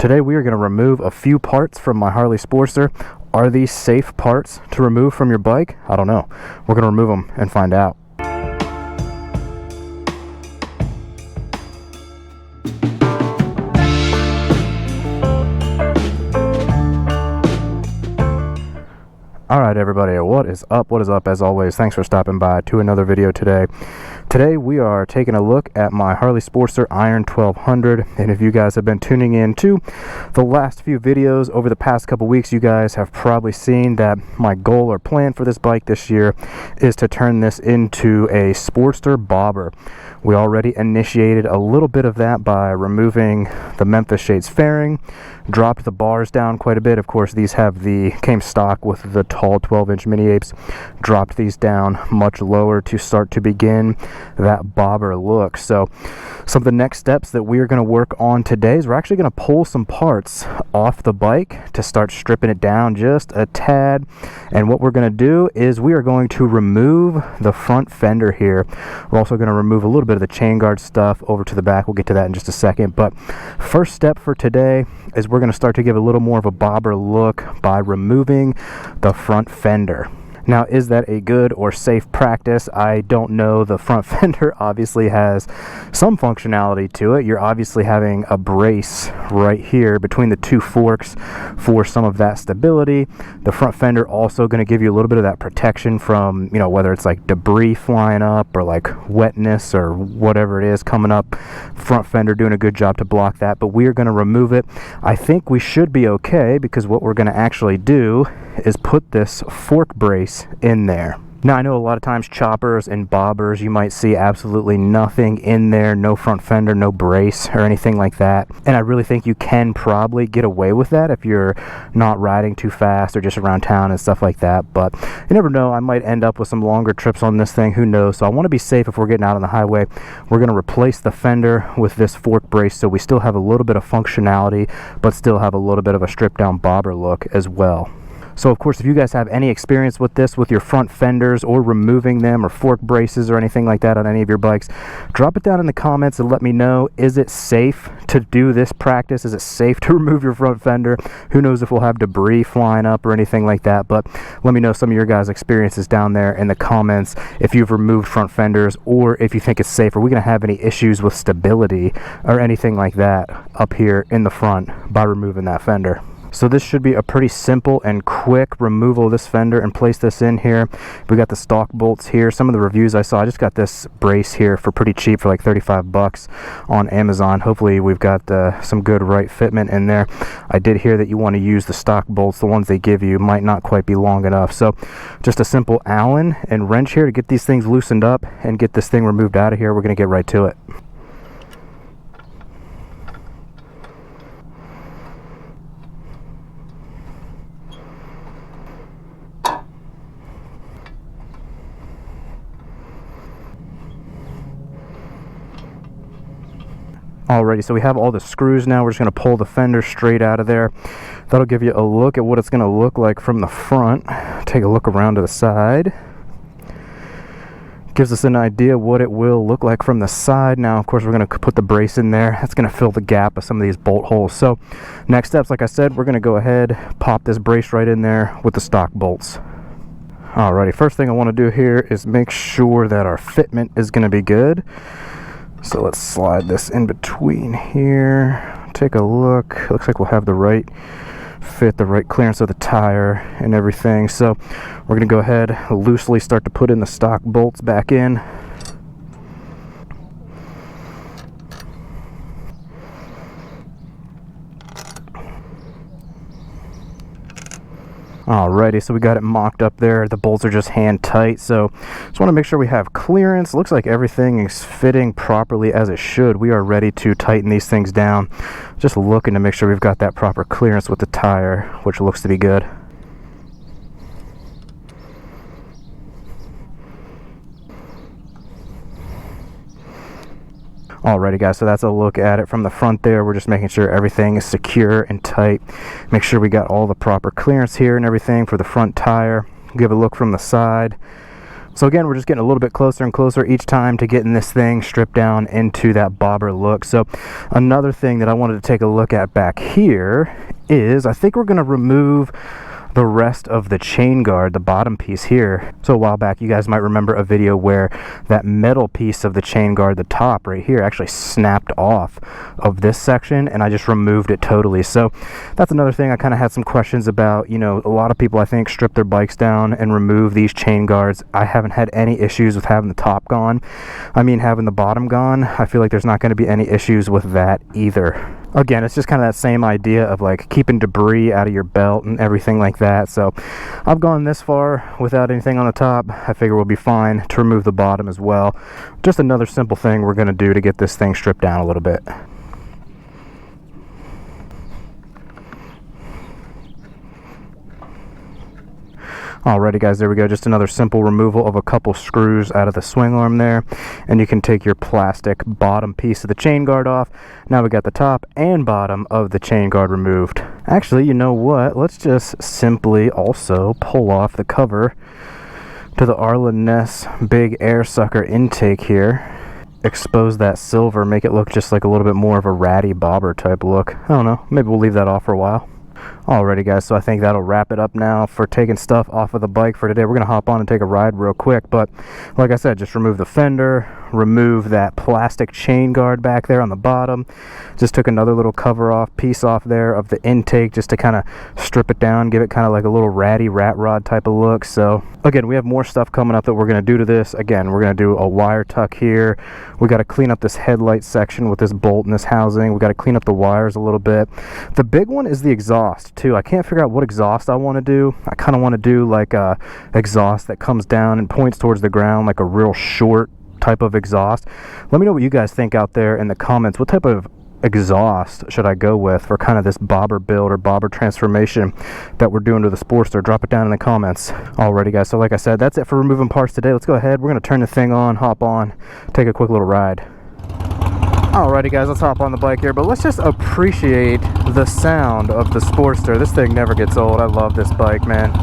Today we are going to remove a few parts from my Harley Sportster. Are these safe parts to remove from your bike? I don't know. We're going to remove them and find out. Alright everybody, what is up? What is up? As always, thanks for stopping by to another video today. Today we are taking a look at my Harley Sportster Iron 1200, and if you guys have been tuning in to the last few videos over the past couple weeks, you guys have probably seen that my goal or plan for this bike this year is to turn this into a Sportster bobber. We already initiated a little bit of that by removing the Memphis Shades fairing, dropped the bars down quite a bit. Of course, these came stock with the tall 12-inch mini apes. Dropped these down much lower to start to begin that bobber look. So some of the next steps that we are going to work on today is we're actually going to pull some parts off the bike to start stripping it down just a tad. And what we're going to do is we are going to remove the front fender here. We're also going to remove a little bit of the chain guard stuff over to the back. We'll get to that in just a second. But first step for today is we're going to start to give a little more of a bobber look by removing the front fender. Now, is that a good or safe practice? I don't know. The front fender obviously has some functionality to it. You're obviously having a brace right here between the two forks for some of that stability. The front fender also going to give you a little bit of that protection from, you know, whether it's like debris flying up or like wetness or whatever it is coming up. Front fender doing a good job to block that, but we are going to remove it. I think we should be okay because what we're going to actually do is put this fork brace in there. Now, I know a lot of times choppers and bobbers, you might see absolutely nothing in there, no front fender, no brace or anything like that. And I really think you can probably get away with that if you're not riding too fast or just around town and stuff like that. But you never know, I might end up with some longer trips on this thing, who knows. So I want to be safe if we're getting out on the highway. We're going to replace the fender with this fork brace so we still have a little bit of functionality, but still have a little bit of a stripped down bobber look as well. So of course, if you guys have any experience with this, with your front fenders or removing them or fork braces or anything like that on any of your bikes, drop it down in the comments and let me know. Is it safe to do this practice? Is it safe to remove your front fender? Who knows if we'll have debris flying up or anything like that, but let me know some of your guys' experiences down there in the comments if you've removed front fenders or if you think it's safe. Are we going to have any issues with stability or anything like that up here in the front by removing that fender? So this should be a pretty simple and quick removal of this fender and place this in here. We got the stock bolts here. Some of the reviews I saw, I just got this brace here for pretty cheap for like 35 bucks on Amazon. Hopefully we've got some good right fitment in there. I did hear that you want to use the stock bolts. The ones they give you might not quite be long enough. So just a simple Allen and wrench here to get these things loosened up and get this thing removed out of here. We're going to get right to it. Alrighty, so we have all the screws now. We're just going to pull the fender straight out of there. That'll give you a look at what it's going to look like from the front. Take a look around to the side. Gives us an idea what it will look like from the side. Now, of course, we're going to put the brace in there. That's going to fill the gap of some of these bolt holes. So next steps, like I said, we're going to go ahead, pop this brace right in there with the stock bolts. Alrighty, first thing I want to do here is make sure that our fitment is going to be good. So let's slide this in between here. Take a look. Looks like we'll have the right fit, the right clearance of the tire and everything. So we're going to go ahead, loosely start to put in the stock bolts back in. Alrighty, so we got it mocked up there. The bolts are just hand tight, so just want to make sure we have clearance. Looks like everything is fitting properly as it should. We are ready to tighten these things down. Just looking to make sure we've got that proper clearance with the tire, which looks to be good. Alrighty guys, so that's a look at it from the front there. We're just making sure everything is secure and tight. Make sure we got all the proper clearance here and everything for the front tire. Give a look from the side. So again, we're just getting a little bit closer and closer each time to getting this thing stripped down into that bobber look. So another thing that I wanted to take a look at back here is I think we're going to remove the rest of the chain guard, the bottom piece here. So a while back, you guys might remember a video where that metal piece of the chain guard, the top right here, actually snapped off of this section, and I just removed it totally. So that's another thing I kind of had some questions about. You know, a lot of people, I think, strip their bikes down and remove these chain guards. I haven't had any issues with having the top gone. I mean, having the bottom gone, I feel like there's not going to be any issues with that either. Again, it's just kind of that same idea of like keeping debris out of your belt and everything like that. So I've gone this far without anything on the top. I figure we'll be fine to remove the bottom as well. Just another simple thing we're going to do to get this thing stripped down a little bit. Alrighty guys, there we go. Just another simple removal of a couple screws out of the swing arm there, and you can take your plastic bottom piece of the chain guard off. Now we got the top and bottom of the chain guard removed. Actually, you know what? Let's just simply also pull off the cover to the Arlen Ness big air sucker intake here. Expose that silver, make it look just like a little bit more of a ratty bobber type look. I don't know, maybe we'll leave that off for a while. Alrighty guys, so I think that'll wrap it up now for taking stuff off of the bike for today. We're going to hop on and take a ride real quick, but like I said, just remove the fender, remove that plastic chain guard back there on the bottom. Just took another little cover off, piece off there of the intake just to kind of strip it down, give it kind of like a little ratty rat rod type of look. So again, we have more stuff coming up that we're going to do to this. Again, we're going to do a wire tuck here. We got to clean up this headlight section with this bolt and this housing. We got to clean up the wires a little bit. The big one is the exhaust too. I can't figure out what exhaust I want to do. I kind of want to do like a exhaust that comes down and points towards the ground, like a real short type of exhaust. Let me know what you guys think out there in the comments. What type of exhaust should I go with for kind of this bobber build or bobber transformation that we're doing to the Sportster? Drop it down in the comments. Alrighty guys, so like I said, that's it for removing parts today. Let's go ahead, we're going to turn the thing on, hop on, take a quick little ride. Alrighty guys, let's hop on the bike here, but let's just appreciate the sound of the Sportster. This thing never gets old. I love this bike, man.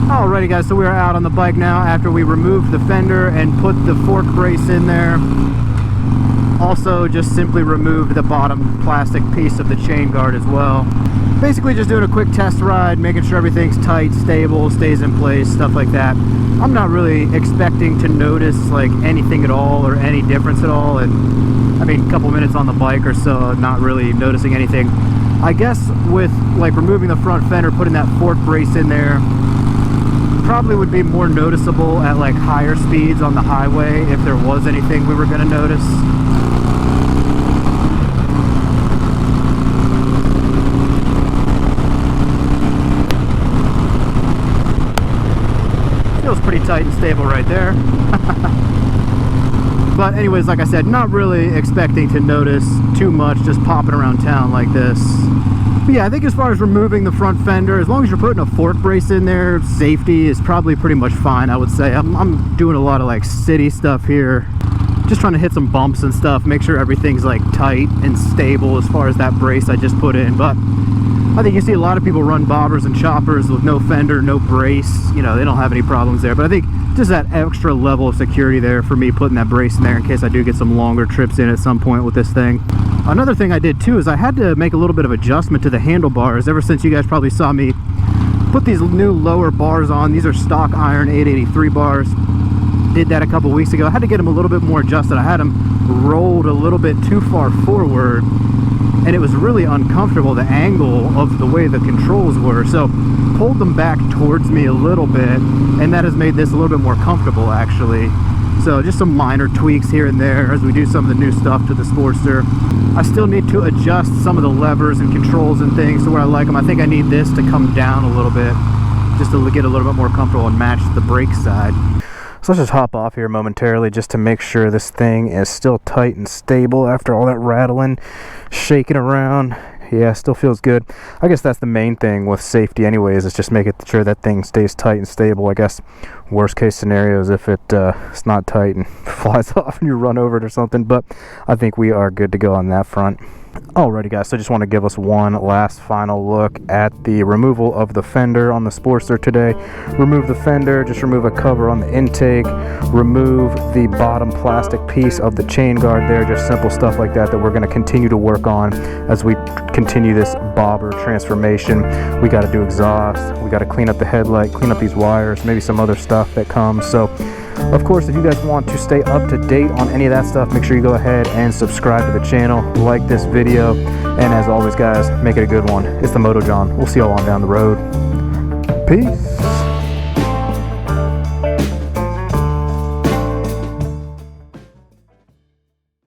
Alrighty guys, so we are out on the bike now after we removed the fender and put the fork brace in there. Also just simply removed the bottom plastic piece of the chain guard as well. Basically just doing a quick test ride, making sure everything's tight, stable, stays in place, stuff like that. I'm not really expecting to notice like anything at all or any difference at all, and I mean a couple minutes on the bike or so, not really noticing anything. I guess with like removing the front fender, putting that fork brace in there, probably would be more noticeable at like higher speeds on the highway if there was anything we were going to notice. Feels pretty tight and stable right there. But anyways, like I said, not really expecting to notice too much just popping around town like this. But yeah, I think as far as removing the front fender, as long as you're putting a fork brace in there, safety is probably pretty much fine, I would say. I'm doing a lot of like city stuff here, just trying to hit some bumps and stuff, make sure everything's like tight and stable as far as that brace I just put in. But I think you see a lot of people run bobbers and choppers with no fender, no brace, you know, they don't have any problems there. But I think just that extra level of security there for me putting that brace in there in case I do get some longer trips in at some point with this thing. Another thing I did too is I had to make a little bit of adjustment to the handlebars. Ever since you guys probably saw me put these new lower bars on, these are stock Iron 883 bars. Did that a couple weeks ago. I had to get them a little bit more adjusted. I had them rolled a little bit too far forward, and it was really uncomfortable, the angle of the way the controls were. So pulled them back towards me a little bit, and that has made this a little bit more comfortable actually. So just some minor tweaks here and there as we do some of the new stuff to the Sportster. I still need to adjust some of the levers and controls and things to where I like them. I think I need this to come down a little bit just to get a little bit more comfortable and match the brake side. So let's just hop off here momentarily just to make sure this thing is still tight and stable after all that rattling, shaking around, yeah, still feels good. I guess that's the main thing with safety anyways, is just making sure that thing stays tight and stable. I guess worst case scenario is if it's not tight and flies off and you run over it or something, but I think we are good to go on that front. Alrighty guys, so I just want to give us one last final look at the removal of the fender on the Sportster today. Remove the fender, just remove a cover on the intake, remove the bottom plastic piece of the chain guard there, just simple stuff like that we're going to continue to work on as we continue this bobber transformation. We got to do exhaust, we got to clean up the headlight, clean up these wires, maybe some other stuff that comes. So of course, if you guys want to stay up to date on any of that stuff, make sure you go ahead and subscribe to the channel, like this video, and as always guys, make it a good one. It's the Moto Jawn. We'll see y'all on down the road. Peace.